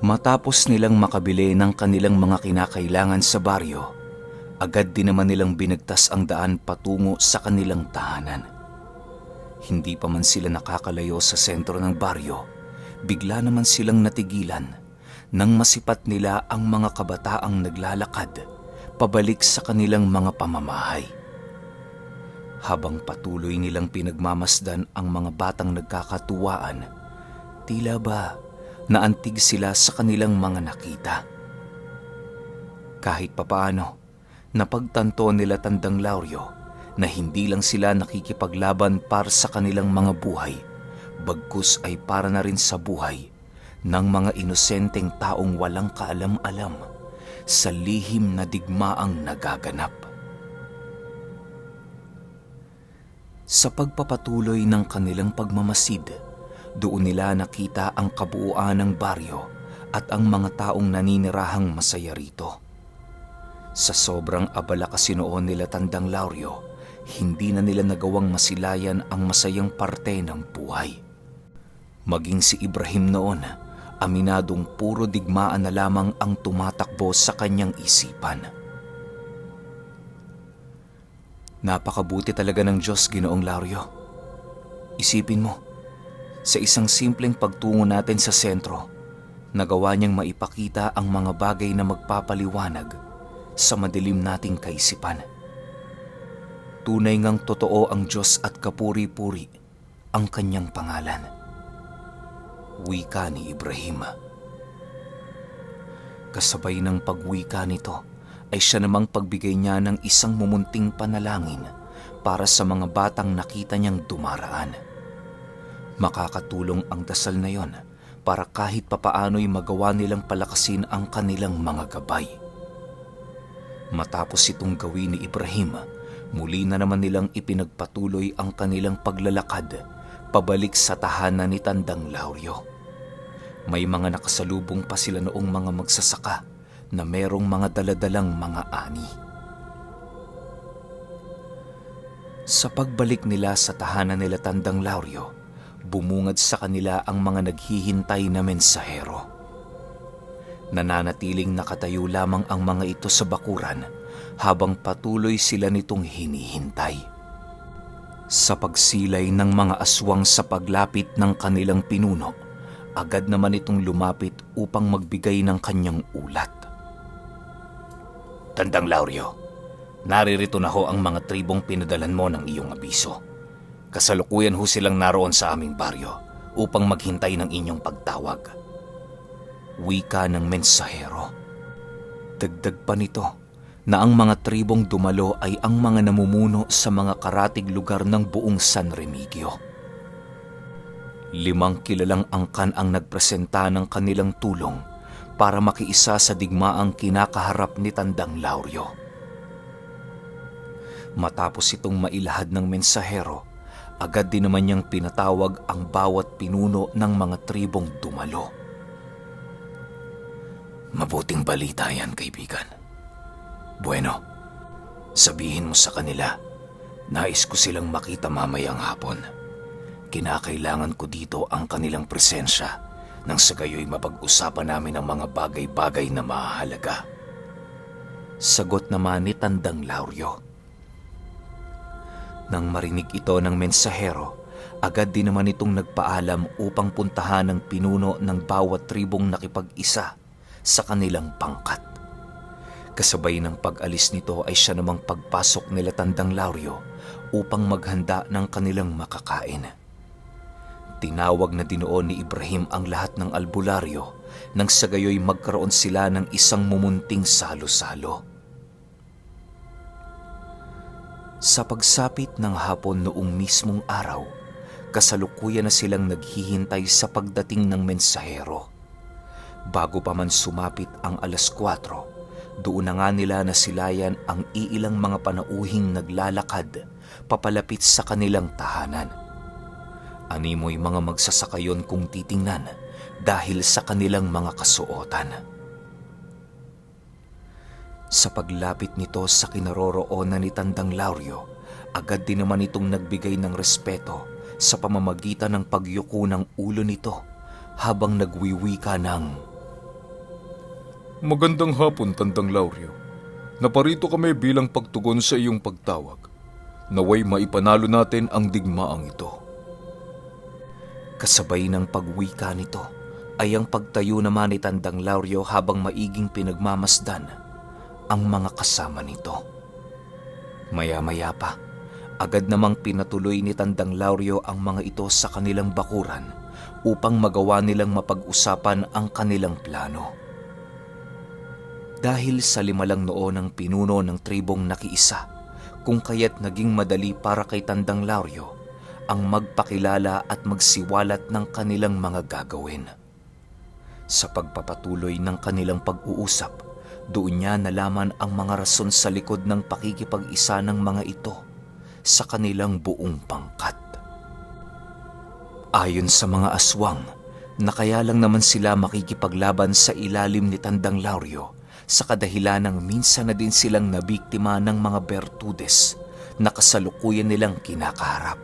Matapos nilang makabili ng kanilang mga kinakailangan sa baryo, agad din naman nilang binagtas ang daan patungo sa kanilang tahanan. Hindi pa man sila nakakalayo sa sentro ng baryo, bigla naman silang natigilan nang masipat nila ang mga kabataang naglalakad pabalik sa kanilang mga pamamahay. Habang patuloy nilang pinagmamasdan ang mga batang nagkakatuwaan, tila ba naantig sila sa kanilang mga nakita. Kahit papaano, napagtanto nila Tandang Lauryo na hindi lang sila nakikipaglaban para sa kanilang mga buhay, bagkus ay para na rin sa buhay ng mga inosenteng taong walang kaalam-alam sa lihim na digmaang nagaganap. Sa pagpapatuloy ng kanilang pagmamasid, doon nila nakita ang kabuuan ng baryo at ang mga taong naninirahang masaya rito. Sa sobrang abala kasi noon nila Tandang Lauryo, hindi na nila nagawang masilayan ang masayang parte ng buhay. Maging si Ibrahim noon, aminadong puro digmaan na lamang ang tumatakbo sa kanyang isipan. Napakabuti talaga ng Diyos, Ginoong Lauryo. Isipin mo, sa isang simpleng pagtungo natin sa sentro, nagawa niyang maipakita ang mga bagay na magpapaliwanag sa madilim nating kaisipan. Tunay ngang totoo ang Diyos at kapuri-puri ang kanyang pangalan. Wika ni Ibrahim. Kasabay ng pagwika nito ay siya namang pagbigay niya ng isang mumunting panalangin para sa mga batang nakita niyang dumaraan. Makakatulong ang dasal na yon para kahit papaano'y magawa nilang palakasin ang kanilang mga gabay. Matapos itong gawin ni Ibrahim, muli na naman nilang ipinagpatuloy ang kanilang paglalakad pabalik sa tahanan ni Tandang Lauryo. May mga nakasalubong pa sila noong mga magsasaka na merong mga daladalang mga ani. Sa pagbalik nila sa tahanan nila Tandang Lauryo, bumungad sa kanila ang mga naghihintay na mensahero. Nananatiling nakatayo lamang ang mga ito sa bakuran habang patuloy sila nitong hinihintay. Sa pagsilay ng mga aswang sa paglapit ng kanilang pinuno, agad naman itong lumapit upang magbigay ng kanyang ulat. Tandang Lauryo, naririto na ho ang mga tribong pinadalan mo ng iyong abiso. Kasalukuyan ho silang naroon sa aming baryo upang maghintay ng inyong pagtawag. Wika ng mensahero. Dagdag pa nito na ang mga tribong dumalo ay ang mga namumuno sa mga karatig lugar ng buong San Remigio. 5 kilalang angkan ang nagpresenta ng kanilang tulong para makiisa sa digmaang kinakaharap ni Tandang Lauryo. Matapos itong mailahad ng mensahero, agad din naman niyang pinatawag ang bawat pinuno ng mga tribong dumalo. Mabuting balita yan, kaibigan. Bueno, sabihin mo sa kanila, nais ko silang makita mamayang hapon. Kinakailangan ko dito ang kanilang presensya nang sa gayo'y mapag-usapan namin ang mga bagay-bagay na mahalaga. Sagot naman ni Tandang Lauryo. Nang marinig ito ng mensahero, agad din naman itong nagpaalam upang puntahan ng pinuno ng bawat tribong nakipag-isa sa kanilang pangkat. Kasabay ng pag-alis nito ay siya namang pagpasok nila Tandang Lauryo upang maghanda ng kanilang makakain. Tinawag na dinoon ni Ibrahim ang lahat ng albularyo nang sa gayo'y magkaroon sila ng isang mumunting salo-salo. Sa pagsapit ng hapon noong mismong araw, kasalukuyan na silang naghihintay sa pagdating ng mensahero. Bago pa man sumapit ang 4:00, doon na nga nila nasilayan ang iilang mga panauhing naglalakad papalapit sa kanilang tahanan. Animoy mga magsasakayon kung titingnan dahil sa kanilang mga kasuotan. Sa paglapit nito sa kinaroroonan ni Tandang Lauryo, agad din naman itong nagbigay ng respeto sa pamamagitan ng pagyuko ng ulo nito habang nagwiwika ng, Magandang hapon, Tandang Lauryo. Naparito kami bilang pagtugon sa iyong pagtawag. Naway maipanalo natin ang digmaang ito. Kasabay ng pagwika nito ay ang pagtayo naman ni Tandang Lauryo habang maiging pinagmamasdan ang mga kasama nito. Maya-maya pa, agad namang pinatuloy ni Tandang Lauryo ang mga ito sa kanilang bakuran upang magawa nilang mapag-usapan ang kanilang plano. Dahil sa 5 lang noon ang pinuno ng tribong nakiisa, kung kaya't naging madali para kay Tandang Lauryo ang magpakilala at magsiwalat ng kanilang mga gagawin. Sa pagpapatuloy ng kanilang pag-uusap, doon niya nalaman ang mga rason sa likod ng pakikipag-isa ng mga ito sa kanilang buong pangkat. Ayon sa mga aswang, na kaya lang naman sila makikipaglaban sa ilalim ni Tandang Lauryo sa kadahilan ng minsan na din silang nabiktima ng mga bertudes na kasalukuyan nilang kinakaharap.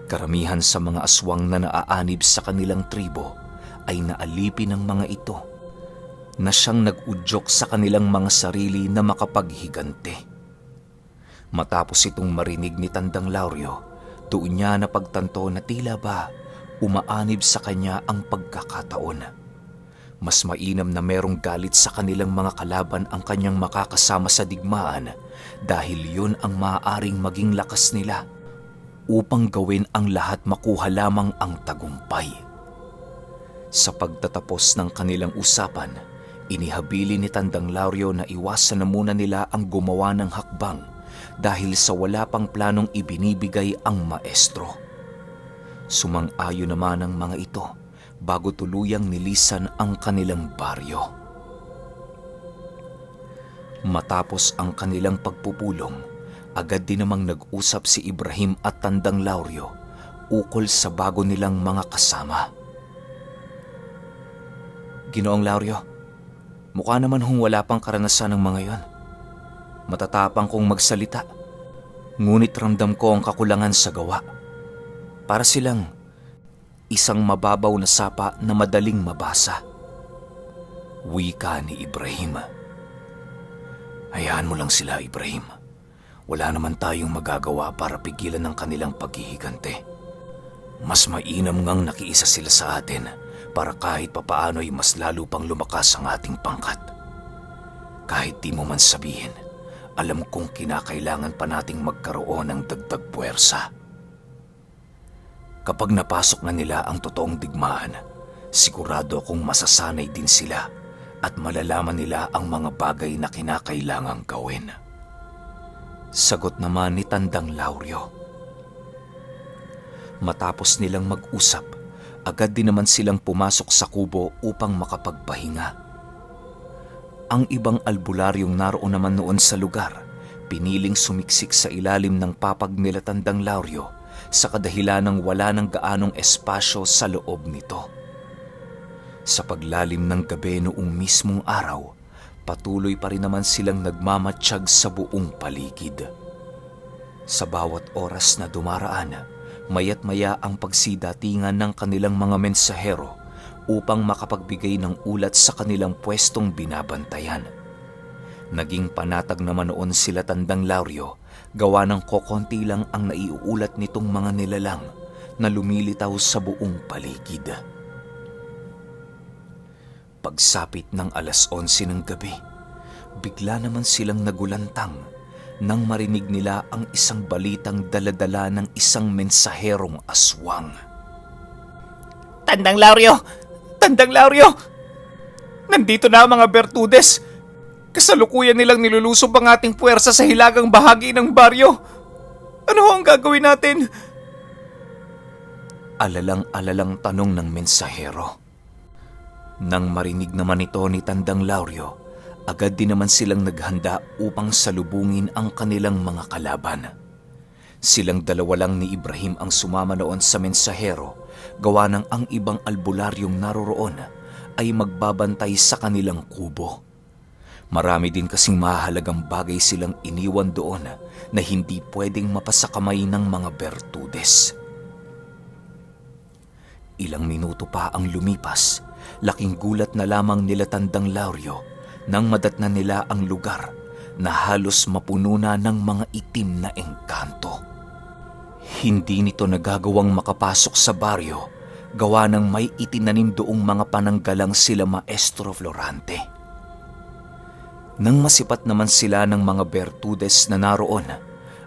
Karamihan sa mga aswang na naaanib sa kanilang tribo ay naalipin ng mga ito na siyang nag-udyok sa kanilang mga sarili na makapaghiganti. Matapos itong marinig ni Tandang Lauryo, doon niya napagtanto na tila ba umaanib sa kanya ang pagkakataon. Mas mainam na merong galit sa kanilang mga kalaban ang kanyang makakasama sa digmaan dahil yun ang maaaring maging lakas nila upang gawin ang lahat makuha lamang ang tagumpay. Sa pagtatapos ng kanilang usapan, inihabili ni Tandang Lauryo na iwasan na muna nila ang gumawa ng hakbang dahil sa wala pang planong ibinibigay ang maestro. Sumang-ayon naman ang mga ito bago tuluyang nilisan ang kanilang baryo. Matapos ang kanilang pagpupulong, agad din namang nag-usap si Ibrahim at Tandang Lauryo ukol sa bago nilang mga kasama. Ginoong Lauryo, mukha naman hong wala pang karanasan ng mga yon. Matatapang kong magsalita, ngunit ramdam ko ang kakulangan sa gawa. Para silang isang mababaw na sapa na madaling mabasa. Wika ni Ibrahim. Hayaan mo lang sila, Ibrahim. Wala naman tayong magagawa para pigilan ang kanilang paghihigante. Mas mainam ngang nakiisa sila sa atin para kahit papaano'y mas lalo pang lumakas ang ating pangkat. Kahit di mo man sabihin, alam kong kinakailangan pa nating magkaroon ng dagdag puwersa. Kapag napasok na nila ang totoong digmaan, sigurado akong masasanay din sila at malalaman nila ang mga bagay na kinakailangang gawin. Sagot naman ni Tandang Lauryo. Matapos nilang mag-usap, agad din naman silang pumasok sa kubo upang makapagpahinga. Ang ibang albularyong naroon naman noon sa lugar, piniling sumiksik sa ilalim ng papag nila Tandang Lauryo sa kadahilan ng wala ng gaanong espasyo sa loob nito. Sa paglalim ng gabi noong mismong araw, patuloy pa rin naman silang nagmamatsyag sa buong paligid. Sa bawat oras na dumaraan, maya't maya ang pagsidatingan ng kanilang mga mensahero upang makapagbigay ng ulat sa kanilang pwestong binabantayan. Naging panatag naman noon sila Tandang Lauryo, gawa ng kokonti lang ang naiuulat nitong mga nilalang na lumilitaw sa buong paligid. Pagsapit ng 11:00 ng gabi, bigla naman silang nagulantang nang marinig nila ang isang balitang daladala ng isang mensaherong aswang. Tandang Lauryo! Tandang Lauryo! Nandito na ang mga bertudes! Kasalukuyan nilang nilulusob ang ating puwersa sa hilagang bahagi ng baryo. Ano ang gagawin natin? Alalang-alalang tanong ng mensahero. Nang marinig naman ito ni Tandang Lauryo, agad din naman silang naghanda upang salubungin ang kanilang mga kalaban. Silang dalawa lang ni Ibrahim ang sumama noon sa mensahero, gawa ng ang ibang albularyong naroroon ay magbabantay sa kanilang kubo. Marami din kasing mahalagang bagay silang iniwan doon na hindi pwedeng mapasakamay ng mga bertudes. Ilang minuto pa ang lumipas laking gulat na lamang nila Tandang Lauryo nang madatnan nila ang lugar na halos mapuno na ng mga itim na engkanto. Hindi nito nagagawang makapasok sa baryo gawa ng may itinanim doong mga pananggalang sila Maestro Florante. Nang masipat naman sila ng mga Bertudes na naroon,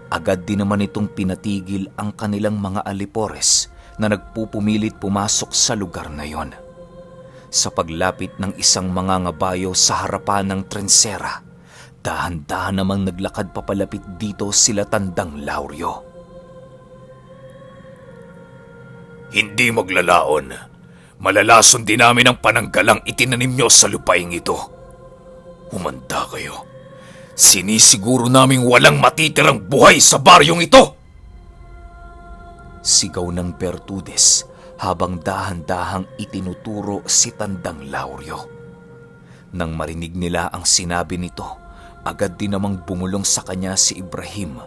agad din naman itong pinatigil ang kanilang mga alipores na nagpupumilit pumasok sa lugar na yon. Sa paglapit ng isang mangangabayo sa harapan ng trensera, dahan-dahan namang naglakad papalapit dito sila Tandang Lauryo. Hindi maglalaon. Malalason din namin ang pananggalang itinanim nyo sa lupaing ito. Humanda kayo. Sinisiguro naming walang matitirang buhay sa baryong ito. Sigaw ng Bertudes habang dahan-dahang itinuturo si Tandang Lauryo. Nang marinig nila ang sinabi nito, agad din namang bumulong sa kanya si Ibrahim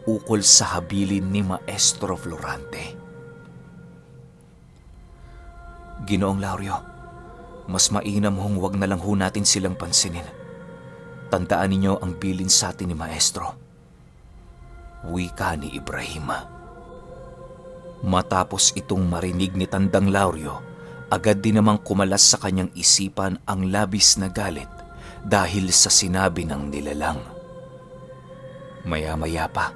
ukol sa habilin ni Maestro Florante. Ginoong Lauryo, mas mainam hong wag na lang ho natin silang pansinin. Tandaan ninyo ang bilin sa atin ni Maestro. Wika ni Ibrahim. Matapos itong marinig ni Tandang Lauryo, agad din namang kumalas sa kanyang isipan ang labis na galit dahil sa sinabi ng nilalang. Maya-maya pa,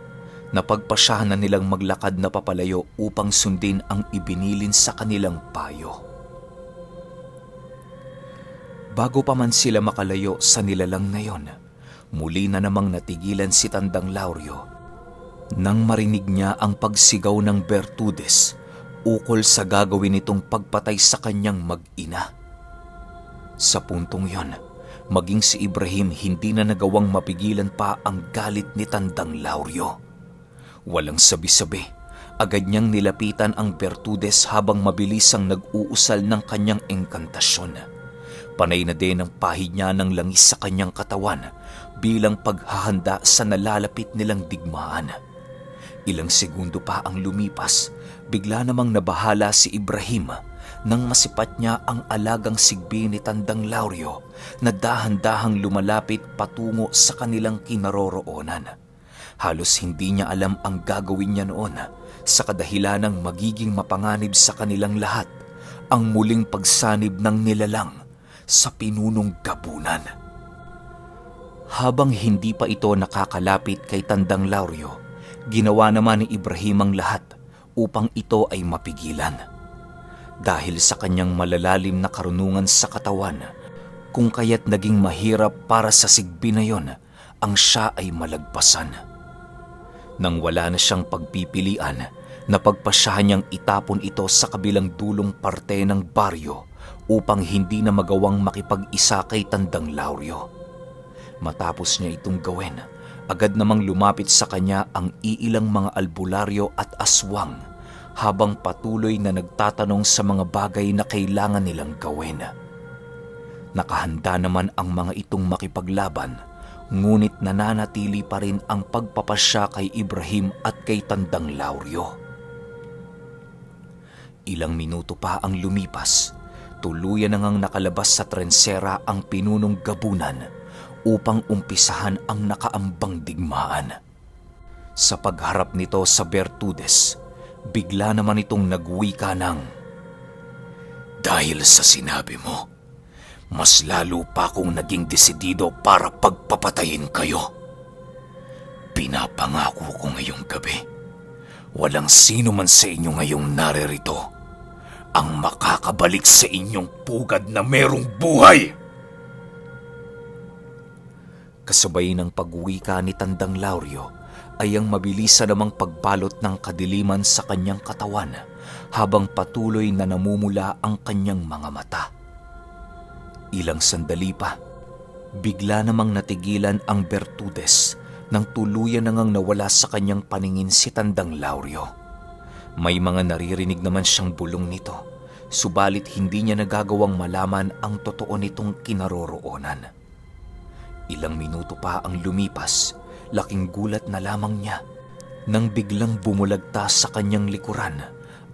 napagpasyahan na nilang maglakad na papalayo upang sundin ang ibinilin sa kanilang payo. Bago pa man sila makalayo sa nilalang na yon, muli na namang natigilan si Tandang Lauryo nang marinig niya ang pagsigaw ng Bertudes ukol sa gagawin nitong pagpatay sa kanyang mag-ina. Sa puntong yon, maging si Ibrahim hindi na nagawang mapigilan pa ang galit ni Tandang Lauryo. Walang sabi-sabi, agad niyang nilapitan ang Bertudes habang mabilisang nag-uusal ng kanyang engkantasyon. Panay na din ang pahid niya ng langis sa kanyang katawan bilang paghahanda sa nalalapit nilang digmaan. Ilang segundo pa ang lumipas, bigla namang nabahala si Ibrahim nang masipat niya ang alagang sigbi ni Tandang Lauryo na dahan-dahang lumalapit patungo sa kanilang kinaroroonan. Halos hindi niya alam ang gagawin niya noon sa kadahilanang magiging mapanganib sa kanilang lahat ang muling pagsanib ng nilalang sa pinunong gabunan. Habang hindi pa ito nakakalapit kay Tandang Lauryo, ginawa naman ni Ibrahim ang lahat upang ito ay mapigilan. Dahil sa kanyang malalalim na karunungan sa katawan, kung kaya't naging mahirap para sa sigbi na yon ang siya ay malagpasan. Nang wala na siyang pagpipilian, napagpasyahan niyang itapon ito sa kabilang dulong parte ng baryo upang hindi na magawang makipag-isa kay Tandang Lauryo. Matapos niya itong gawin, agad namang lumapit sa kanya ang iilang mga albularyo at aswang habang patuloy na nagtatanong sa mga bagay na kailangan nilang gawin. Nakahanda naman ang mga itong makipaglaban, ngunit nananatili pa rin ang pagpapasya kay Ibrahim at kay Tandang Lauryo. Ilang minuto pa ang lumipas, tuluyan na ngang nakalabas sa trensera ang pinunong gabunan upang umpisahan ang nakaambang digmaan. Sa pagharap nito sa Bertudes, bigla naman itong nagwika ng, "Dahil sa sinabi mo, mas lalo pa akong naging desidido para pagpapatayin kayo. Pinapangako ko ngayong gabi, walang sino man sa inyo ngayong naririto ang makakabalik sa inyong pugad na merong buhay." Kasabay ng pagwika ni Tandang Lauryo ay ang mabilisan namang pagbalot ng kadiliman sa kanyang katawan habang patuloy na namumula ang kanyang mga mata. Ilang sandali pa, bigla namang natigilan ang Bertudes nang tuluyan na ngang nawala sa kanyang paningin si Tandang Lauryo. May mga naririnig naman siyang bulong nito, subalit hindi niya nagagawang malaman ang totoo nitong kinaroroonan. Ilang minuto pa ang lumipas, laking gulat na lamang niya nang biglang bumulagta sa kanyang likuran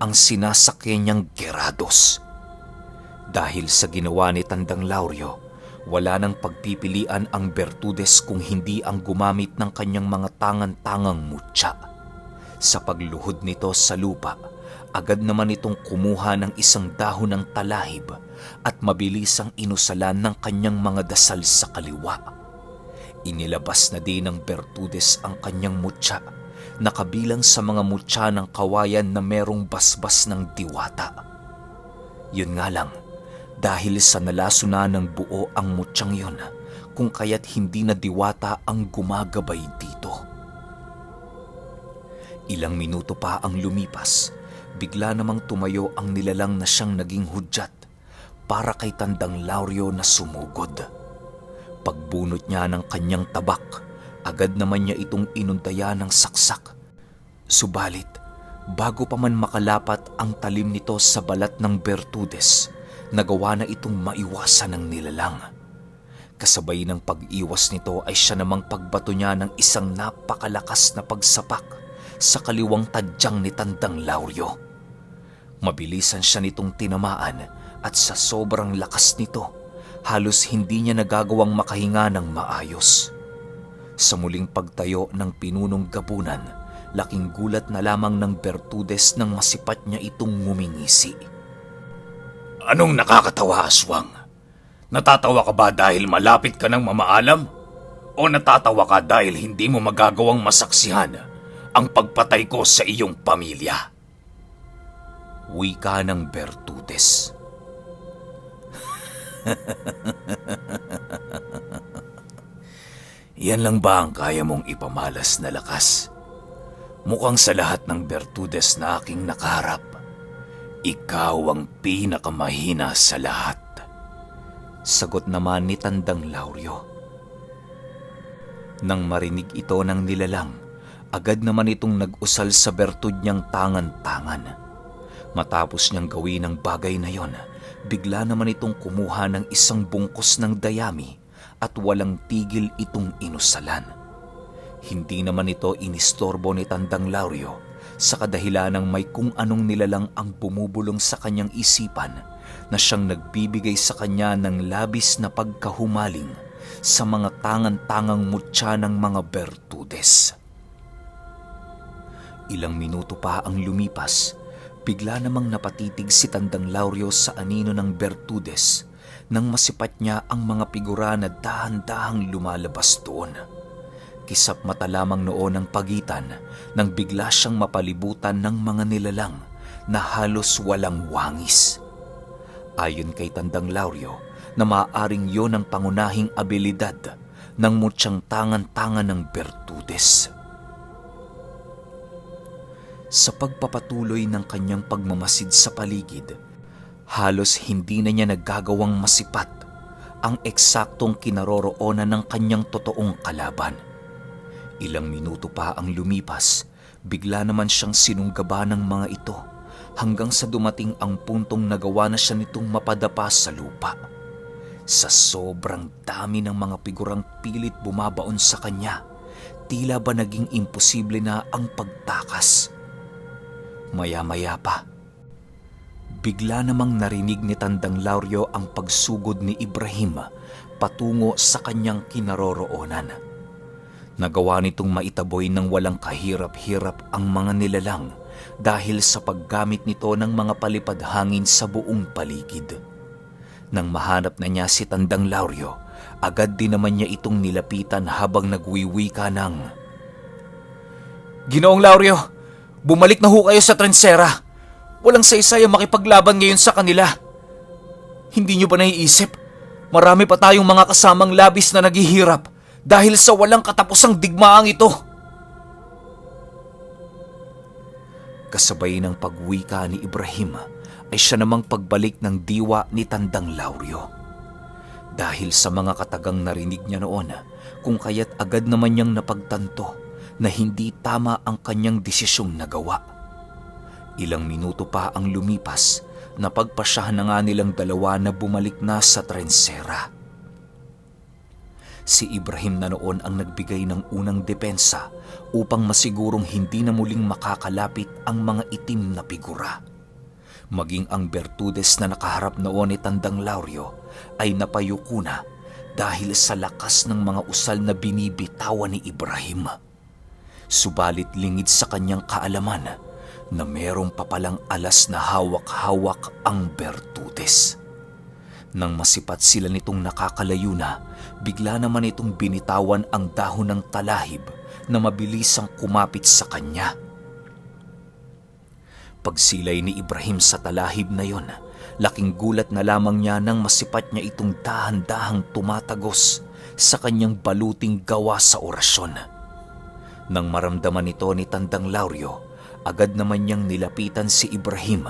ang sinasakyan niyang Gerados. Dahil sa ginawa ni Tandang Lauryo, wala nang pagpipilian ang Bertudes kung hindi ang gumamit ng kanyang mga tangan-tangang mutya. Sa pagluhod nito sa lupa, agad naman itong kumuha ng isang dahon ng talahib at mabilisang inusalan ng kanyang mga dasal sa kaliwa. Inilabas na din ng Bertudes ang kanyang mutya, nakabilang sa mga mutya ng kawayan na merong basbas ng diwata. Yun nga lang, dahil sa nalaso na ng buo ang mutyang yun, kung kaya't hindi na diwata ang gumagabay dito. Ilang minuto pa ang lumipas, bigla namang tumayo ang nilalang na siyang naging hudyat para kay Tandang Lauryo na sumugod. Pagbunot niya ng kanyang tabak, agad naman niya itong inuntaya ng saksak. Subalit, bago pa man makalapat ang talim nito sa balat ng Bertudes, nagawa na itong maiwasan ng nilalang. Kasabay ng pag-iwas nito ay siya namang pagbato niya ng isang napakalakas na pagsapak sa kaliwang tadyang ni Tandang Lauryo. Mabilisan siya nitong tinamaan at sa sobrang lakas nito, halos hindi niya nagagawang makahinga ng maayos. Sa muling pagtayo ng pinunong gabunan, laking gulat na lamang ng Bertudes nang masipat niya itong ngumingisi. Anong nakakatawa, aswang? Natatawa ka ba dahil malapit ka ng mamaalam? O natatawa ka dahil hindi mo magagawang masaksihan ang pagpatay ko sa iyong pamilya? Wika ng Bertudes. Yan lang ba ang kaya mong ipamalas na lakas? Mukhang sa lahat ng Bertudes na aking nakaharap, ikaw ang pinakamahina sa lahat. Sagot naman ni Tandang Lauryo. Nang marinig ito ng nilalang, agad naman itong nag-usal sa bertud niyang tangan-tangan. Matapos niyang gawin ang bagay na yon, bigla naman itong kumuha ng isang bungkus ng dayami at walang tigil itong inusalan. Hindi naman ito inistorbo ni Tandang Lauryo sa kadahilanang may kung anong nilalang ang bumubulong sa kanyang isipan na siyang nagbibigay sa kanya ng labis na pagkahumaling sa mga tangan-tangang mutya ng mga Bertudes. Ilang minuto pa ang lumipas, bigla namang napatitig si Tandang Lauryo sa anino ng Bertudes nang masipat niya ang mga figura na dahan-dahang lumalabas doon. Kisap mata lamang noon ang pagitan nang bigla siyang mapalibutan ng mga nilalang na halos walang wangis. Ayon kay Tandang Lauryo na maaaring yon ang pangunahing abilidad ng mutyang tangan-tangan ng Bertudes. Sa pagpapatuloy ng kanyang pagmamasid sa paligid, halos hindi na niya nagagawang masipat ang eksaktong kinaroroonan ng kanyang totoong kalaban. Ilang minuto pa ang lumipas, bigla naman siyang sinunggaba ng mga ito hanggang sa dumating ang puntong nagawa na siya nitong mapadapa sa lupa. Sa sobrang dami ng mga figurang pilit bumabaon sa kanya, tila ba naging imposible na ang pagtakas. Maya-maya pa, bigla namang narinig ni Tandang Lauryo ang pagsugod ni Ibrahim patungo sa kanyang kinaroroonan. Nagawa nitong maitaboy ng walang kahirap-hirap ang mga nilalang dahil sa paggamit nito ng mga palipad hangin sa buong paligid. Nang mahanap na niya si Tandang Lauryo, agad din naman niya itong nilapitan habang nagwiwika ng, Ginoong Lauryo, bumalik na ho kayo sa Trensera. Walang saysay ang makipaglaban ngayon sa kanila. Hindi niyo ba naiisip? Marami pa tayong mga kasamang labis na naghihirap dahil sa walang katapusang digmaang ito. Kasabay ng pagwika ni Ibrahim ay siya namang pagbalik ng diwa ni Tandang Lauryo. Dahil sa mga katagang narinig niya noon, kung kaya't agad naman niyang napagtanto na hindi tama ang kanyang desisyong nagawa. Ilang minuto pa ang lumipas, napagpasyahan na nga nilang dalawa na bumalik na sa Trensera. Si Ibrahim na noon ang nagbigay ng unang depensa upang masigurong hindi na muling makakalapit ang mga itim na figura. Maging ang Bertudes na nakaharap noon ni Tandang Lauryo ay napayuko na dahil sa lakas ng mga usal na binibitawan ni Ibrahim. Subalit lingid sa kanyang kaalaman na merong papalang alas na hawak-hawak ang Bertudes. Nang masipat sila nitong nakakalayo na, bigla naman itong binitawan ang dahon ng talahib na mabilisang kumapit sa kanya. Pagsilay ni Ibrahim sa talahib na yon, laking gulat na lamang niya nang masipat niya itong dahan-dahang tumatagos sa kanyang baluting gawa sa orasyon. Nang maramdaman ito ni Tandang Lauryo, agad naman niyang nilapitan si Ibrahim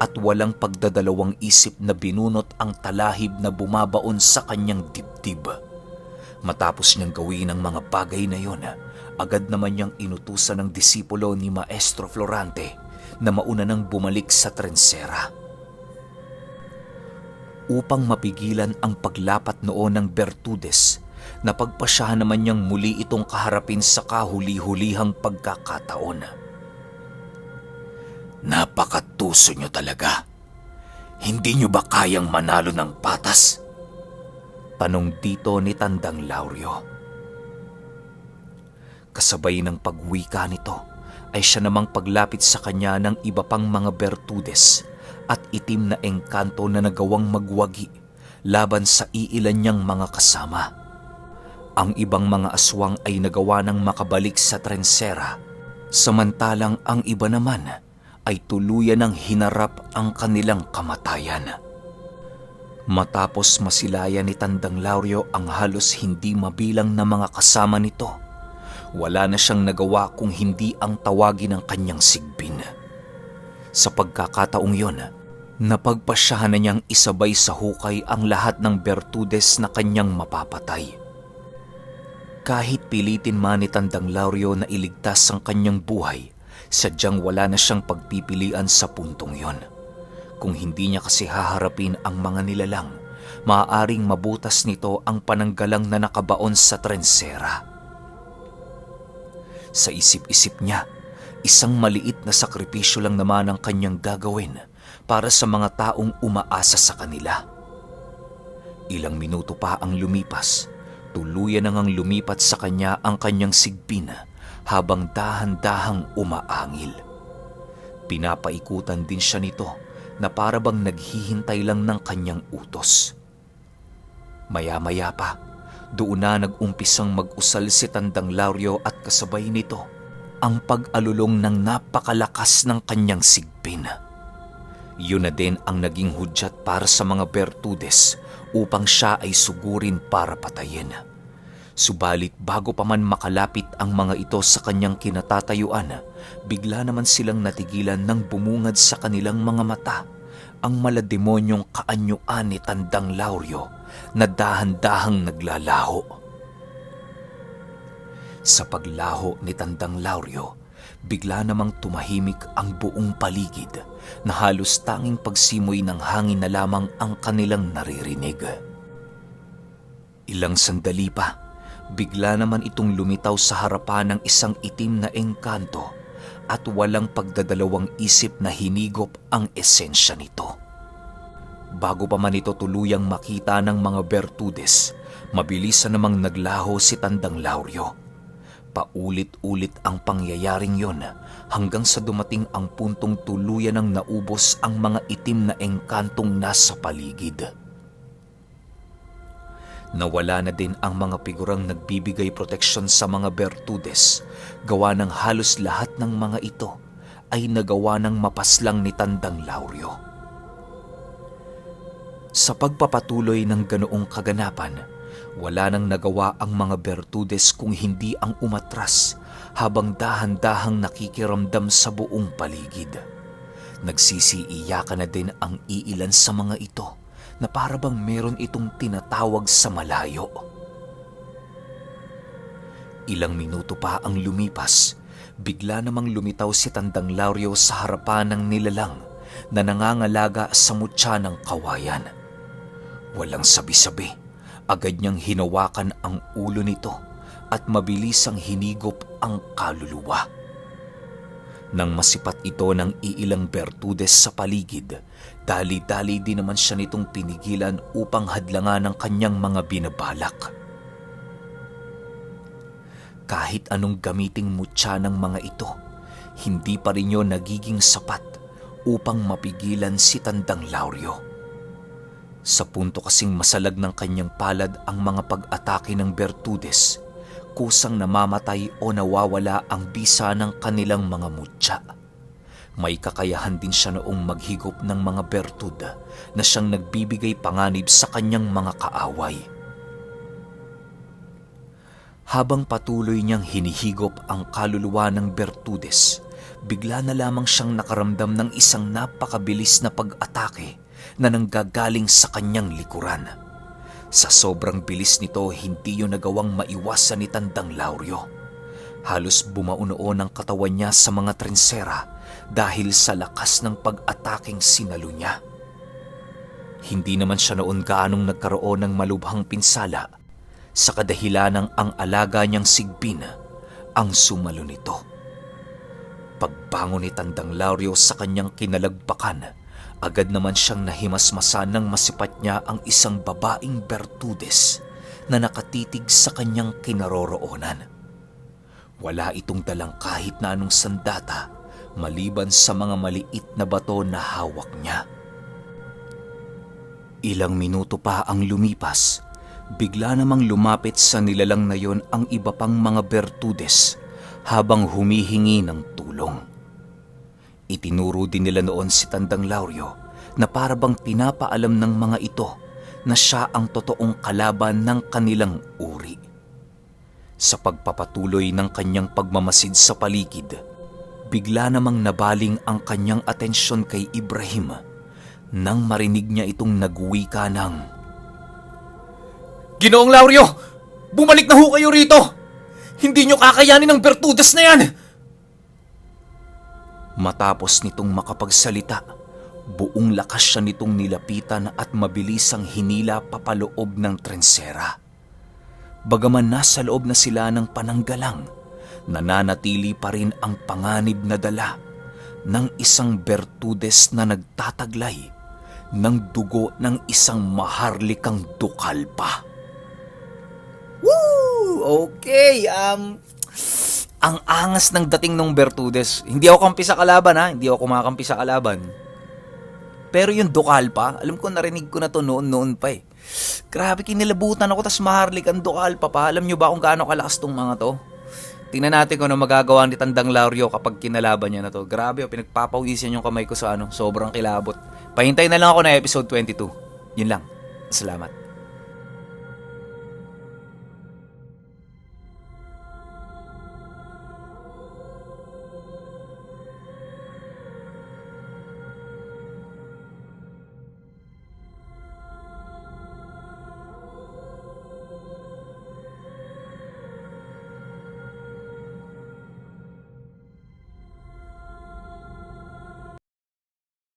at walang pagdadalawang isip na binunot ang talahib na bumabaon sa kanyang dibdib. Matapos niyang gawin ang mga bagay na yon, agad naman niyang inutusan ng disipulo ni Maestro Florante na mauna nang bumalik sa trensera. Upang mapigilan ang paglapat noon ng Bertudes, napagpasyahan naman niyang muli itong kaharapin sa kahuli-hulihang pagkakataon. Napakatuso nyo talaga. Hindi nyo ba kayang manalo ng patas? Tanong dito ni Tandang Lauryo. Kasabay ng pagwika nito ay siya namang paglapit sa kanya ng iba pang mga Bertudes at itim na engkanto na nagawang magwagi laban sa iilan niyang mga kasama. Ang ibang mga aswang ay nagawa ng makabalik sa trensera, samantalang ang iba naman ay tuluyan ng hinarap ang kanilang kamatayan. Matapos masilayan ni Tandang Lauryo ang halos hindi mabilang na mga kasama nito, wala na siyang nagawa kung hindi ang tawagin ng kanyang sigbin. Sa pagkakataong yon, napagpasyahan na niyang isabay sa hukay ang lahat ng Bertudes na kanyang mapapatay. Kahit pilitin man ni Tandang Lauryo na iligtas ang kanyang buhay, sadyang wala na siyang pagpipilian sa puntong yon. Kung hindi niya kasi haharapin ang mga nilalang, maaaring mabutas nito ang pananggalang na nakabaon sa trensera. Sa isip-isip niya, isang maliit na sakripisyo lang naman ang kanyang gagawin para sa mga taong umaasa sa kanila. Ilang minuto pa ang lumipas, tuluyan na ngang lumipat sa kanya ang kanyang sigbin habang dahan-dahang umaangil. Pinapaikutan din siya nito na para bang naghihintay lang ng kanyang utos. Maya-maya pa, doon na nag-umpisang mag-usal si Tandang Lauryo at kasabay nito ang pag-alulong ng napakalakas ng kanyang sigbin. Yun na din ang naging hudyat para sa mga Bertudes upang siya ay sugurin para patayin. Subalit bago pa man makalapit ang mga ito sa kanyang kinatatayuan, bigla naman silang natigilan ng bumungad sa kanilang mga mata ang malademonyong kaanyuan ni Tandang Lauryo na dahan-dahang naglalaho. Sa paglaho ni Tandang Lauryo, bigla namang tumahimik ang buong paligid na halos tanging pagsimoy ng hangin na lamang ang kanilang naririnig. Ilang sandali pa, bigla naman itong lumitaw sa harapan ng isang itim na engkanto at walang pagdadalawang isip na hinigop ang esensya nito. Bago pa man ito tuluyang makita ng mga Bertudes, mabilis na namang naglaho si Tandang Lauryo. Paulit-ulit ang pangyayaring yon hanggang sa dumating ang puntong tuluyan ng naubos ang mga itim na engkantong nasa paligid. Nawala na din ang mga figurang nagbibigay proteksyon sa mga Bertudes, gawa ng halos lahat ng mga ito ay nagawa ng mapaslang ni Tandang Lauryo. Sa pagpapatuloy ng ganoong kaganapan, wala nang nagawa ang mga Bertudes kung hindi ang umatras habang dahan-dahang nakikiramdam sa buong paligid. Nagsisiiyakan na din ang iilan sa mga ito na para bang meron itong tinatawag sa malayo. Ilang minuto pa ang lumipas, bigla namang lumitaw si Tandang Lauryo sa harapan ng nilalang na nangangalaga sa mutya ng kawayan. Walang sabi-sabi, agad niyang hinawakan ang ulo nito at mabilisang hinigop ang kaluluwa. Nang masipat ito ng iilang Bertudes sa paligid, dali-dali din naman siya nitong pinigilan upang hadlangan ang kanyang mga binabalak. Kahit anong gamiting mutya ng mga ito, hindi pa rin yun nagiging sapat upang mapigilan si Tandang Lauryo. Sa punto kasing masalag ng kanyang palad ang mga pag-atake ng Bertudes, kusang namamatay o nawawala ang bisa ng kanilang mga mutya. May kakayahan din siya noong maghigop ng mga bertud na siyang nagbibigay panganib sa kanyang mga kaaway. Habang patuloy niyang hinihigop ang kaluluwa ng Bertudes, bigla na lamang siyang nakaramdam ng isang napakabilis na pag-atake na nanggagaling sa kanyang likuran. Sa sobrang bilis nito, hindi yun nagawang maiwasan ni Tandang Lauryo. Halos bumaunoon ang katawan niya sa mga trensera dahil sa lakas ng pag-ataking sinalo niya. Hindi naman siya noon gaanong nagkaroon ng malubhang pinsala sa kadahilanang ang alaga niyang Sigbin ang sumalo nito. Pagbangon ni Tandang Lauryo sa kanyang kinalagpakan, agad naman siyang nahimasmasan nang masipat niya ang isang babaeng Bertudes na nakatitig sa kanyang kinaroroonan. Wala itong dalang kahit na anong sandata maliban sa mga maliit na bato na hawak niya. Ilang minuto pa ang lumipas, bigla namang lumapit sa nilalang na yon ang iba pang mga Bertudes habang humihingi ng tulong. Itinuro din nila noon si Tandang Lauryo na parabang pinapaalam ng mga ito na siya ang totoong kalaban ng kanilang uri. Sa pagpapatuloy ng kanyang pagmamasid sa paligid, bigla namang nabaling ang kanyang atensyon kay Ibrahim nang marinig niya itong nagwika ng, Ginoong Lauryo! Bumalik na ho kayo rito! Hindi nyo kakayanin ang Bertudes na yan! Matapos nitong makapagsalita, buong lakas siya nitong nilapitan at mabilisang hinila papaloob ng trensera. Bagaman nasa loob na sila ng pananggalang, nananatili pa rin ang panganib na dala ng isang Bertudes na nagtataglay ng dugo ng isang maharlikang dukalpa. Woo! Okay, ang angas ng dating ng Bertudes. Hindi ako kampi sa kalaban, ha? Hindi ako kumakampi sa kalaban. Pero yung Dukalpa, alam ko narinig ko na to noon pa eh. Grabe, kinilabutan ako tas maharlik ang Dukalpa pa. Alam nyo ba kung gaano kalakas tong mga to? Tingnan natin kung ano magagawa ni Tandang Lauryo kapag kinalaban niya na to. Grabe, pinagpapawisan yung kamay ko sa sobrang kilabot. Pahintay na lang ako na episode 22. Yun lang. Salamat.